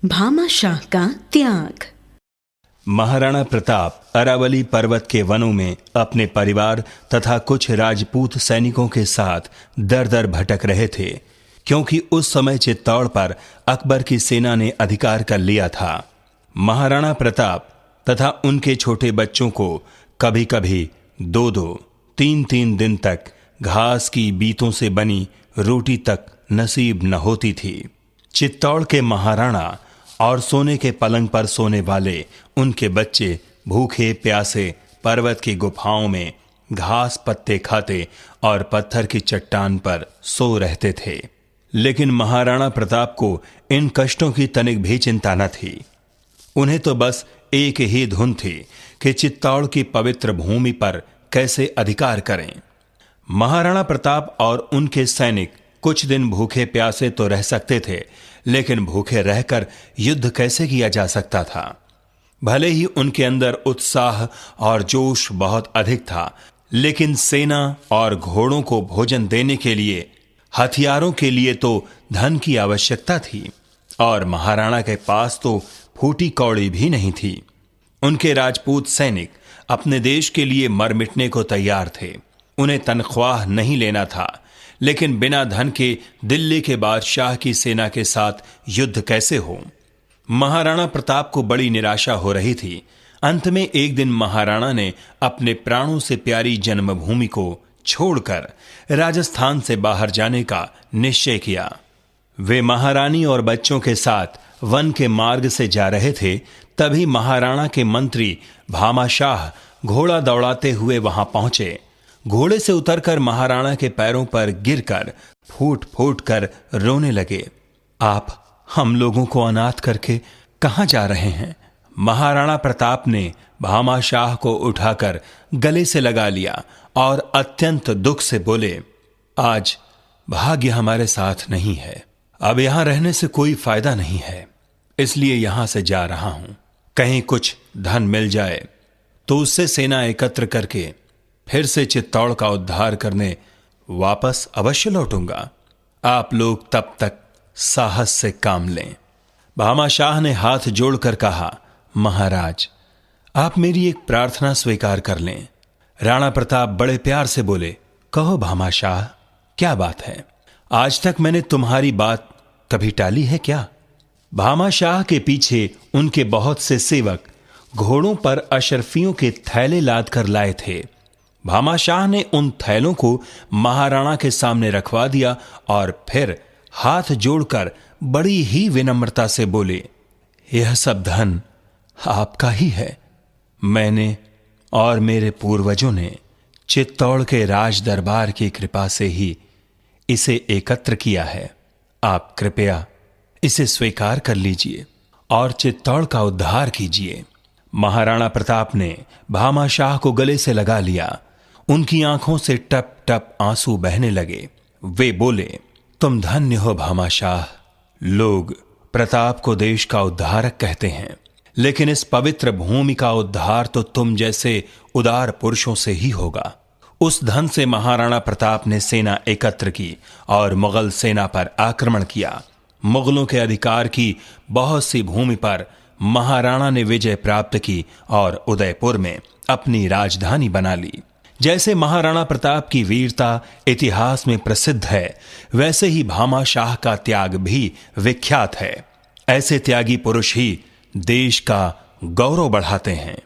भामाशाह का त्याग। महाराणा प्रताप अरावली पर्वत के वनों में अपने परिवार तथा कुछ राजपूत सैनिकों के साथ दर दर भटक रहे थे, क्योंकि उस समय चित्तौड़ पर अकबर की सेना ने अधिकार कर लिया था। महाराणा प्रताप तथा उनके छोटे बच्चों को कभी कभी 2-2, 3-3 दिन तक घास की बीतों से बनी रोटी तक नसीब न होती थी। चित्तौड़ के महाराणा और सोने के पलंग पर सोने वाले उनके बच्चे भूखे प्यासे पर्वत की गुफाओं में घास पत्ते खाते और पत्थर की चट्टान पर सो रहते थे। लेकिन महाराणा प्रताप को इन कष्टों की तनिक भी चिंता न थी। उन्हें तो बस एक ही धुन थी कि चित्तौड़ की पवित्र भूमि पर कैसे अधिकार करें। महाराणा प्रताप और उनके सैनिक कुछ दिन भूखे प्यासे तो रह सकते थे, लेकिन भूखे रहकर युद्ध कैसे किया जा सकता था। भले ही उनके अंदर उत्साह और जोश बहुत अधिक था, लेकिन सेना और घोड़ों को भोजन देने के लिए, हथियारों के लिए तो धन की आवश्यकता थी, और महाराणा के पास तो फूटी कौड़ी भी नहीं थी। उनके राजपूत सैनिक अपने देश के लिए मर मिटने को तैयार थे। उन्हें तनख्वाह नहीं लेना था, लेकिन बिना धन के दिल्ली के बादशाह की सेना के साथ युद्ध कैसे हो। महाराणा प्रताप को बड़ी निराशा हो रही थी। अंत में एक दिन महाराणा ने अपने प्राणों से प्यारी जन्मभूमि को छोड़कर राजस्थान से बाहर जाने का निश्चय किया। वे महारानी और बच्चों के साथ वन के मार्ग से जा रहे थे, तभी महाराणा के मंत्री भामाशाह घोड़ा दौड़ाते हुए वहां पहुंचे। घोड़े से उतरकर महाराणा के पैरों पर गिरकर फूट फूट कर रोने लगे। आप हम लोगों को अनाथ करके कहां जा रहे हैं? महाराणा प्रताप ने भामाशाह को उठाकर गले से लगा लिया और अत्यंत दुख से बोले, आज भाग्य हमारे साथ नहीं है। अब यहां रहने से कोई फायदा नहीं है, इसलिए यहां से जा रहा हूं। कहीं कुछ धन मिल जाए तो उससे सेना एकत्र करके फिर से चित्तौड़ का उद्धार करने वापस अवश्य लौटूंगा। आप लोग तब तक साहस से काम लें। भामाशाह ने हाथ जोड़कर कहा, महाराज, आप मेरी एक प्रार्थना स्वीकार कर लें। राणा प्रताप बड़े प्यार से बोले, कहो भामाशाह, क्या बात है? आज तक मैंने तुम्हारी बात कभी टाली है क्या? भामाशाह के पीछे उनके बहुत से सेवक घोड़ों पर अशरफियों के थैले लाद कर लाए थे। भामाशाह ने उन थैलों को महाराणा के सामने रखवा दिया और फिर हाथ जोड़कर बड़ी ही विनम्रता से बोले, यह सब धन आपका ही है। मैंने और मेरे पूर्वजों ने चित्तौड़ के राज दरबार की कृपा से ही इसे एकत्र किया है। आप कृपया इसे स्वीकार कर लीजिए और चित्तौड़ का उद्धार कीजिए। महाराणा प्रताप ने भामाशाह को गले से लगा लिया। उनकी आंखों से टप टप आंसू बहने लगे। वे बोले, तुम धन्य हो भामाशाह। लोग प्रताप को देश का उद्धारक कहते हैं, लेकिन इस पवित्र भूमि का उद्धार तो तुम जैसे उदार पुरुषों से ही होगा। उस धन से महाराणा प्रताप ने सेना एकत्र की और मुगल सेना पर आक्रमण किया। मुगलों के अधिकार की बहुत सी भूमि पर महाराणा ने विजय प्राप्त की और उदयपुर में अपनी राजधानी बना ली। जैसे महाराणा प्रताप की वीरता इतिहास में प्रसिद्ध है, वैसे ही भामाशाह का त्याग भी विख्यात है। ऐसे त्यागी पुरुष ही देश का गौरव बढ़ाते हैं।